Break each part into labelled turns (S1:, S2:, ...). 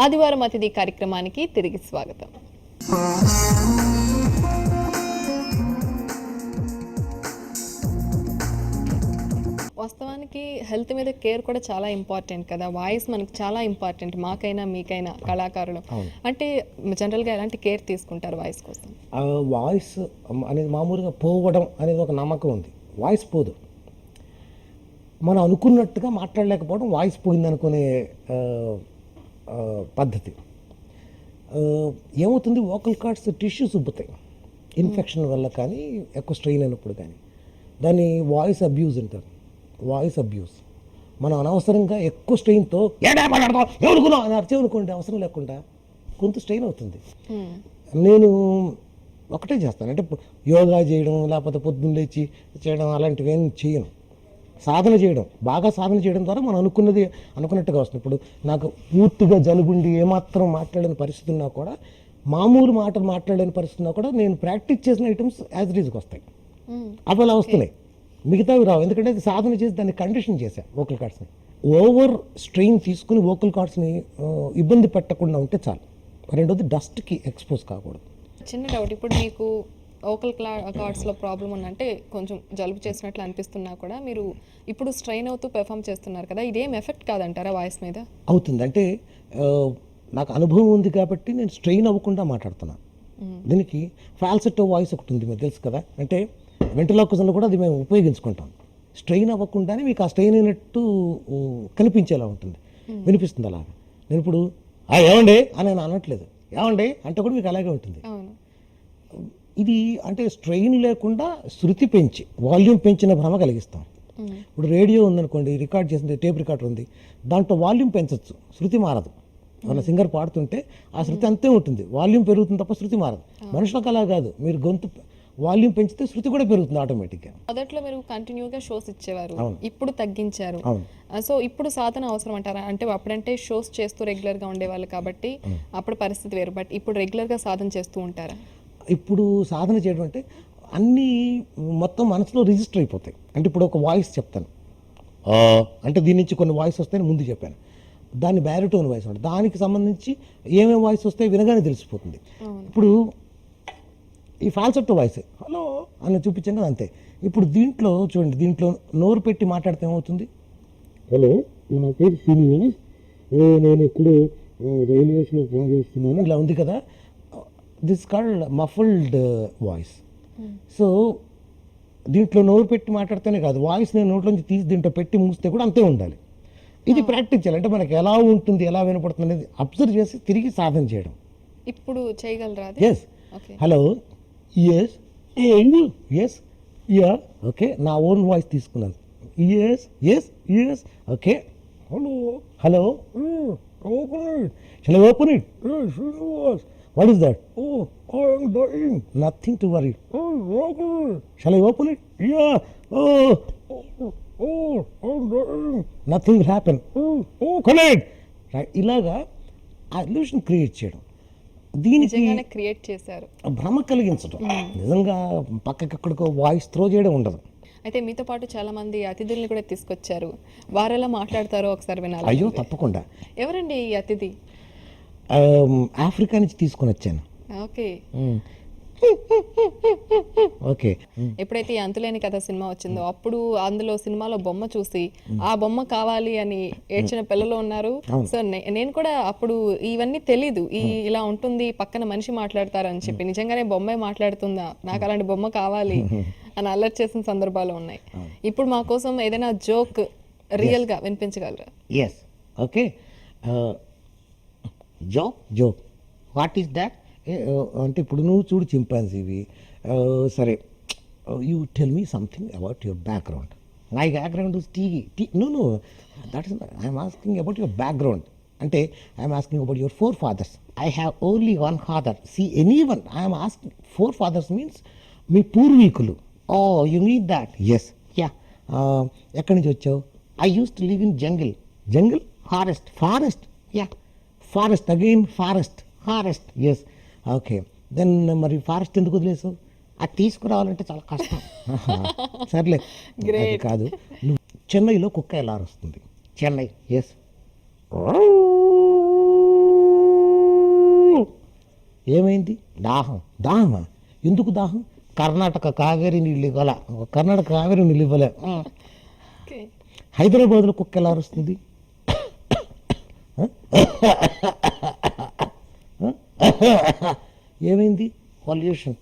S1: ఆదివారం అతిథి కార్యక్రమానికి తిరిగి స్వాగతం. వాస్తవానికి హెల్త్ మీద కేర్ కూడా చాలా ఇంపార్టెంట్ కదా. వాయిస్ మనకి చాలా ఇంపార్టెంట్, మాకైనా మీకైనా కళాకారులు. అంటే జనరల్గా ఎలాంటి కేర్ తీసుకుంటారు వాయిస్ కోసం?
S2: వాయిస్ అనేది మామూలుగా పోవడం అనేది ఒక నమ్మకం ఉంది. వాయిస్ పోదు. మనం అనుకున్నట్టుగా మాట్లాడలేకపోవడం వాయిస్ పోయిందనుకునే పద్ధతి. ఏమవుతుంది, వోకల్ కార్డ్స్ టిష్యూస్ ఉబ్బుతాయి ఇన్ఫెక్షన్ వల్ల కానీ, ఎక్కువ స్ట్రెయిన్ అయినప్పుడు కానీ. దాన్ని వాయిస్ అబ్యూస్ అంటారు. Voice abuse. మనం అనవసరంగా ఎక్కువ స్ట్రెయిన్తో ఎవరుకున్నావు అని అరిచేవనుకోండి, అవసరం లేకుండా గొంతు స్ట్రెయిన్ అవుతుంది. నేను ఒకటే చేస్తాను, అంటే యోగా చేయడం, లేకపోతే పొద్దున్న లేచి చేయడం, అలాంటివి ఏం చేయను. సాధన చేయడం, బాగా సాధన చేయడం ద్వారా మనం అనుకున్నట్టుగా వస్తుంది. ఇప్పుడు నాకు పూర్తిగా జలుబుండి ఏమాత్రం మాట్లాడని పరిస్థితి ఉన్నా కూడా, మామూలు మాటలు మాట్లాడలేని పరిస్థితి ఉన్నా కూడా, నేను ప్రాక్టీస్ చేసిన ఐటమ్స్ యాజ్ ఇట్ ఈజ్కి వస్తాయి. అవి అలా వస్తున్నాయి, మిగతావి రావు. ఎందుకంటే అది సాధన చేసి దాన్ని కండిషన్ చేశాను. వోకల్ కార్డ్స్ని ఓవర్ స్ట్రెయిన్ తీసుకుని వోకల్ కార్డ్స్ని ఇబ్బంది పెట్టకుండా ఉంటే చాలు. రెండోది డస్ట్కి ఎక్స్పోజ్ కాకూడదు.
S1: చిన్న డౌట్, ఇప్పుడు మీకు వోకల్ కార్డ్స్లో ప్రాబ్లం ఉందంటే కొంచెం జలుబు చేసినట్లు అనిపిస్తున్నా కూడా మీరు ఇప్పుడు స్ట్రెయిన్ అవుతూ పెర్ఫామ్ చేస్తున్నారు కదా, ఇదేం ఎఫెక్ట్ కాదంటారా వాయిస్ మీద?
S2: అవుతుంది. అంటే నాకు అనుభవం ఉంది కాబట్టి నేను స్ట్రెయిన్ అవ్వకుండా మాట్లాడుతున్నాను. దీనికి ఫాల్సెట్టో వాయిస్ ఒకటి ఉంది, మీకు తెలుసు కదా. అంటే వెంట్రలోక్విజంలో కూడా అది మేము ఉపయోగించుకుంటాం. స్ట్రెయిన్ అవ్వకుండానే మీకు ఆ స్ట్రెయిన్ అయినట్టు కనిపించేలా ఉంటుంది, వినిపిస్తుంది అలాగా. నేను ఇప్పుడు ఏమండి అని నేను అనట్లేదు, ఏమండి అంటే కూడా మీకు అలాగే ఉంటుంది. ఇది అంటే స్ట్రెయిన్ లేకుండా శృతి పెంచి వాల్యూమ్ పెంచిన భ్రమ కలిగిస్తాం. ఇప్పుడు రేడియో ఉందనుకోండి, రికార్డ్ చేసింది టేప్ రికార్డర్ ఉంది, దాంట్లో వాల్యూమ్ పెంచవచ్చు, శృతి మారదు. మన సింగర్ పాడుతుంటే ఆ శృతి అంతే ఉంటుంది, వాల్యూమ్ పెరుగుతుంది తప్ప శృతి మారదు. మనుషులకు అలా కాదు, మీరు గొంతు వాల్యూమ్ పెంచితే శృతి కూడా పెరుగుతుంది ఆటోమేటిక్గా.
S1: మొదట్లో మీరు కంటిన్యూగా షోస్ ఇచ్చేవారు, ఇప్పుడు తగ్గించారు. సో ఇప్పుడు సాధన అవసరం అంటారా? అంటే అప్పుడంటే షోస్ చేస్తూ రెగ్యులర్గా ఉండేవాళ్ళు కాబట్టి అప్పుడు పరిస్థితి వేరు, బట్ ఇప్పుడు రెగ్యులర్గా సాధన చేస్తూ ఉంటారా?
S2: ఇప్పుడు సాధన చేయడం అంటే అన్నీ మొత్తం మనసులో రిజిస్టర్ అయిపోతాయి. అంటే ఇప్పుడు ఒక వాయిస్ చెప్తాను, అంటే దీని నుంచి కొన్ని వాయిస్ వస్తాయని ముందు చెప్పాను, దాన్ని బ్యారిటోన్ వాయిస్ అంటే దానికి సంబంధించి ఏమేమి వాయిస్ వస్తాయి వినగానే తెలిసిపోతుంది. ఇప్పుడు ఈ ఫాల్సెట్టో వాయిస్ హలో అని చూపించాం కదా, అంతే. ఇప్పుడు దీంట్లో చూడండి, దీంట్లో నోరు పెట్టి మాట్లాడితే ఏమవుతుంది, హలో నా పేరు శ్రీనివాస్, నేను ఇప్పుడు రైల్వేస్లో పనిచేస్తున్నాను, ఇలా ఉంది కదా. This called muffled voice. So దీంట్లో నోరు పెట్టి మాట్లాడితేనే కాదు, వాయిస్ నేను నోట్లోంచి తీసి దీంట్లో పెట్టి మూస్తే కూడా అంతే ఉండాలి. ఇది ప్రాక్టీస్ చేయాలి. అంటే మనకి ఎలా ఉంటుంది, ఎలా వినపడుతుంది అనేది అబ్జర్వ్ చేసి తిరిగి సాధన చేయడం.
S1: ఇప్పుడు చేయగలరా?
S2: Yes, hello, yes, yes, yeah, okay. నా ఓన్ వాయిస్ తీసుకున్నాను, yes yes yes, okay. Hello hello, shall I open it? Yes, what is that? Oh, I am dying. Nothing to worry. Oh, shall I open it? Yeah. Oh, I'm dying. Nothing will happen. Oh, correct. Right. ఇలాగా ఆ illusion create చేయడం, దీనికి
S1: create చేశారు,
S2: భ్రమ కలిగించడం. నిజంగా పక్కకెక్కడికో voice throw చేయడం ఉండదు.
S1: అయితే మీతో పాటు చాలా మంది అతిథుల్ని కూడా తీసుకొచ్చారు, వారెలా మాట్లాడతారో ఒకసారి వినాలి.
S2: అయ్యో తప్పకుండా.
S1: ఎవరండి ఈ అతిథి?
S2: ఆఫ్రికా నుంచి తీసుకొని వచ్చాను.
S1: Okay
S2: okay.
S1: ఎప్పుడైతే ఈ అంతులేని కథ సినిమా వచ్చిందో అప్పుడు అందులో సినిమాలో బొమ్మ చూసి ఆ బొమ్మ కావాలి అని ఏడ్చిన పిల్లలు ఉన్నారు. సో నేను కూడా అప్పుడు ఇవన్నీ తెలీదు, ఇలా ఉంటుంది పక్కన మనిషి మాట్లాడతారు అని చెప్పి, నిజంగానే బొమ్మే మాట్లాడుతుందా, నాకు అలాంటి బొమ్మ కావాలి అని అలర్ట్ చేసిన సందర్భాలు ఉన్నాయి. ఇప్పుడు మా కోసం ఏదైనా జోక్ రియల్ గా వినిపించగలరా?
S2: Yes, okay. Joke what is that అంటే ఇప్పుడు నువ్వు చూడు చింపాంజీవి, సరే, you tell me something about your background. My background is tea. No that is I'm asking about your background. అంటే I'm asking about your four fathers. I have only one father. See anyone, I'm asking four fathers means మీ పూర్వీకులు. Oh you mean that? Yes, ya. ఎక్కడి నుంచి వచ్చావు? I use to live in jungle, forest, yeah, forest, again forest, yes, okay. Then మరి forest ఎందుకు వదిలేసావు? అది తీసుకురావాలంటే చాలా కష్టం. సర్లే, అది కాదు. నువ్వు చెన్నైలో కుక్క ఎలా వస్తుంది? చెన్నై, ఎస్, ఏమైంది? దాహమా? ఎందుకు దాహం? కర్ణాటక కావేరి నీళ్ళు ఇవ్వాల, కర్ణాటక కావేరి నీళ్ళు ఇవ్వలే.
S1: ఓకే.
S2: హైదరాబాద్లో కుక్క ఎలా అరుస్తుంది? ఏమైంది? పొల్యూషన్.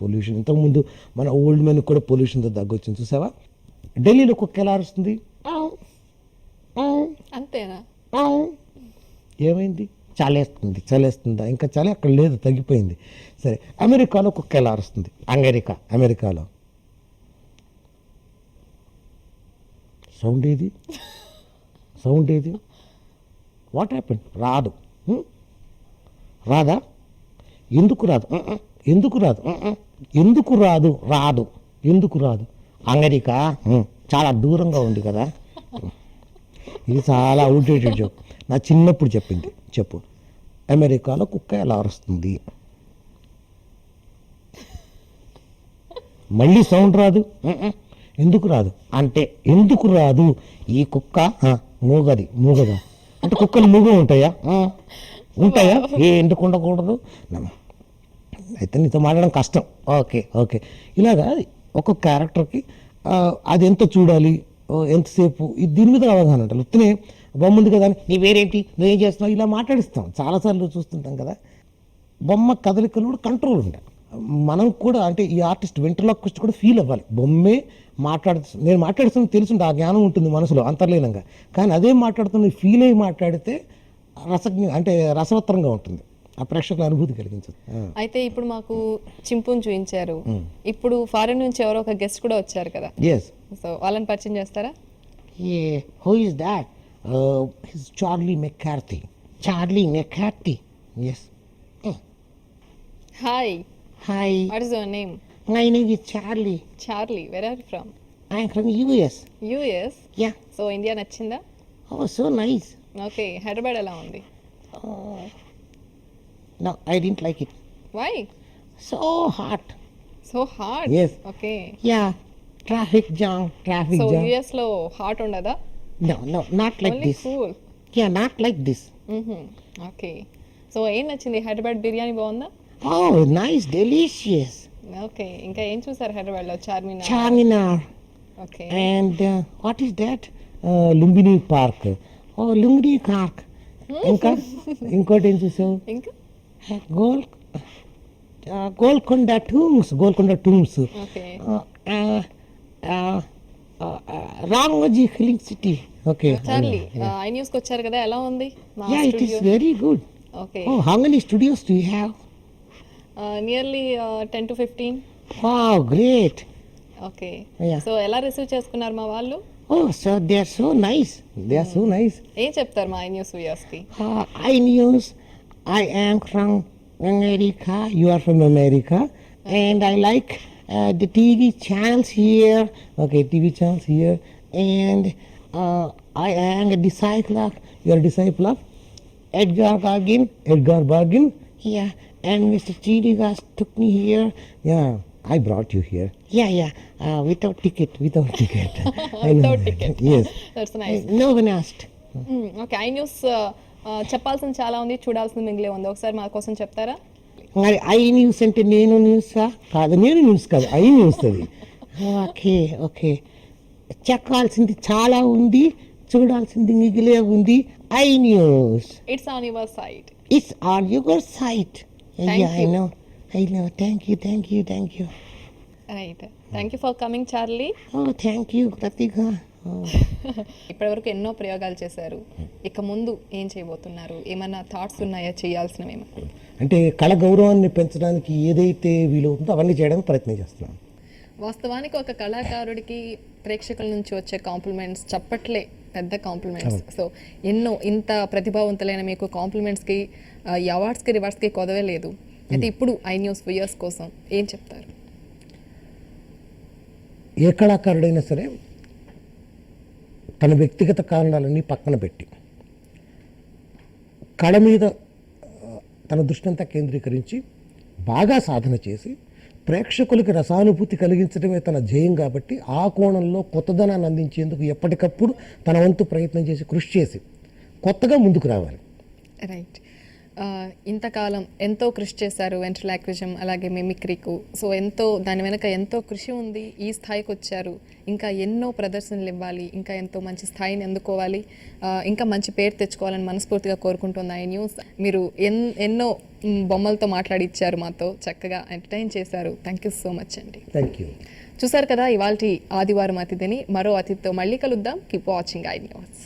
S2: పొల్యూషన్. ఇంతకుముందు మన ఓల్డ్ మెన్ కూడా పొల్యూషన్తో తగ్గొచ్చింది, చూసావా? ఢిల్లీలో కుక్క ఎలా అరుస్తుంది?
S1: అంతేనా?
S2: ఏమైంది? చలేస్తుందా? ఇంకా చలి అక్కడ లేదు, తగ్గిపోయింది. సరే, అమెరికాలో కుక్క ఎలా అరుస్తుంది? అమెరికాలో సౌండ్ ఏది? What happen? రాదా? ఎందుకు రాదు? అమెరికా చాలా దూరంగా ఉంది కదా. ఇది చాలా అవుట్డేటెడ్ జోక్, నా చిన్నప్పుడు చెప్పింది. చెప్పు, అమెరికాలో కుక్క ఎలా అరుస్తుంది? మళ్ళీ సౌండ్ రాదు. ఎందుకు రాదు అంటే, ఎందుకు రాదు? ఈ కుక్క మూగదా అంటే కుక్కలు మూగ ఉంటాయా? ఎందుకు ఉండకూడదు? అయితే నీతో మాట్లాడడం కష్టం. ఓకే. ఇలాగా ఒక్కొక్క క్యారెక్టర్కి అది ఎంత చూడాలి, ఎంతసేపు, దీని మీద అవగాహన ఉంటారు. ఉత్తనే బొమ్మ ఉంది కదా అని నీ వేరేంటి, నువ్వేం చేస్తున్నావు, ఇలా మాట్లాడిస్తాం. చాలాసార్లు చూస్తుంటాం కదా. బొమ్మ కదలికలు కూడా కంట్రోల్ ఉంటాయి. మనం కూడా అంటే ఈ ఆర్టిస్ట్ వెంట్రలాక్విస్ట్ కూడా ఫీల్ అవ్వాలి. బొమ్మే నేను మాట్లాడుతున్నా తెలుసుంటే ఆ జ్ఞానం ఉంటుంది మనసులో అంతర్లీనంగా. కానీ అదే మాట్లాడుతున్న ఫీల్ అయ్యి మాట్లాడితే రసవత్తరంగా ఉంటుంది, ఆ ప్రేక్షకుల అనుభూతి కలిగించదు.
S1: అయితే ఇప్పుడు మాకు చింపుని చూపించారు, ఇప్పుడు ఫారెన్ నుంచి ఎవరో ఒక గెస్ట్ కూడా వచ్చారు కదా, సో వాళ్ళని పరిచయం చేస్తారా?
S2: Who is that? Charlie మెక్కార్థీ. Yes.
S1: Hi.
S2: Hi.
S1: What is your name?
S2: My name is Charlie.
S1: Charlie. Where are you from?
S2: I am from US.
S1: US?
S2: Yeah.
S1: So India నచ్చిందా?
S2: Oh, so nice.
S1: Okay. Hyderabad ఎలా ఉంది?
S2: No, I didn't like it.
S1: Why?
S2: So hot.
S1: So hot?
S2: Yes.
S1: Okay.
S2: Yeah. Traffic jam.
S1: So US లో hot ఉండదా?
S2: No, not like
S1: Only
S2: this.
S1: cool.
S2: Yeah, not like this.
S1: Okay. So ఏం నచ్చింది? హైదరాబాద్ బిర్యానీ బాగుందా?
S2: Oh, nice, delicious.
S1: Okay. ఇంకా ఏం చూసారు హైదరాబాద్లో?
S2: Charminar.
S1: Okay.
S2: And what is that? Lumbini Park. Oh, Lumbini Park. ఇంకోటి ఏం చూసావు?
S1: ఇంకా
S2: Golconda tombs.
S1: Okay.
S2: Ramoji film city. Okay.
S1: Charlie, I న్యూస్కి వచ్చారు కదా, ఎలా ఉంది?
S2: Yeah, it is very good.
S1: Okay.
S2: Oh, how many studios do you have?
S1: Nearly 10 to 15.
S2: Wow, great.
S1: Okay.
S2: Yeah.
S1: So ఎలా రిసీవ్ చేసుకున్నారు మా వాళ్ళు?
S2: Oh, so they are so nice.
S1: ఏం చెప్తారు మా ఐ న్యూస్ వ్యూయర్స్కి?
S2: I news. I am from America. You are from America. And I like the TV channels here. Okay, TV channels here. And I am a disciple of, you are a disciple of Edgar Bargain. Yeah. And Mr. Chirigas took me here. Yeah, I brought you here. Yeah. Without ticket.
S1: Without ticket.
S2: Yes.
S1: That's nice.
S2: No one asked.
S1: Okay. I news చెప్పాల్సింది చాలా ఉంది, చూడాల్సింది మిగిలే ఉంది. ఒకసారి మా కోసం చెప్తారా?
S2: మరి ఐ న్యూస్ అంటే నేను న్యూసా? కాదు, నేను న్యూస్ కాదు, ఐ న్యూస్ అది. ఓకే. చెప్పాల్సింది చాలా ఉంది, చూడాల్సింది మిగిలే ఉంది. I news.
S1: It's on your site.
S2: It's on your site.
S1: Thank
S2: I know. Thank you.
S1: Right. Thank you for coming Charlie.
S2: Oh, thank you, Pratika.
S1: ఇప్పటివరకు ఎన్నో ప్రయోగాలు చేశారు, ఇక ముందు ఏం చేయబోతున్నారు? ఏమైనా థాట్స్ ఉన్నాయా చేయాల్సినవి?
S2: అంటే కళ గౌరవాన్ని పెంచడానికి ఏదైతే వీలవుతుందో అవన్నీ చేయడానికి ప్రయత్నం చేస్తున్నాను.
S1: వాస్తవానికి ఒక కళాకారుడికి ప్రేక్షకుల నుంచి వచ్చే కాంప్లిమెంట్స్ చప్పట్లే పెద్ద కాంప్లిమెంట్స్. సో ఇంత ప్రతిభావంతులైన మీకు కాంప్లిమెంట్స్కి, ఈ అవార్డ్స్కి, రివార్డ్స్కి కొదవే లేదు. అయితే ఇప్పుడు ఐ న్యూస్ వ్యూయర్స్ కోసం ఏం చెప్తారు?
S2: ఏ కళాకారుడైనా సరే తన వ్యక్తిగత కారణాలన్నీ పక్కన పెట్టి కళ మీద తన దృష్టి అంతా కేంద్రీకరించి బాగా సాధన చేసి ప్రేక్షకులకి రసానుభూతి కలిగించడమే తన ధ్యేయం. కాబట్టి ఆ కోణంలో కొత్తదనాన్ని అందించేందుకు ఎప్పటికప్పుడు తన వంతు ప్రయత్నం చేసి, కృషి చేసి కొత్తగా ముందుకు రావాలి.
S1: రైట్. ఇంతకాలం ఎంతో కృషి చేశారు వెంట్రలాక్విజం అలాగే మిమిక్రీకు. సో దాని వెనక ఎంతో కృషి ఉంది, ఈ స్థాయికి వచ్చారు. ఇంకా ఎన్నో ప్రదర్శనలు ఇవ్వాలి, ఇంకా ఎంతో మంచి స్థాయిని అందుకోవాలి, ఇంకా మంచి పేరు తెచ్చుకోవాలని మనస్ఫూర్తిగా కోరుకుంటున్నా. ఈ న్యూస్ మీరు ఎన్నో బొమ్మలతో మాట్లాడిచ్చారు, మాతో చక్కగా ఎంటర్టైన్ చేశారు. థ్యాంక్ యూ సో మచ్ అండి.
S2: Thank you.
S1: చూసారు కదా ఇవాల్టి ఆదివారం అతిథిని. మరో అతిథితో మళ్ళీ కలుద్దాం. Keep watching I news.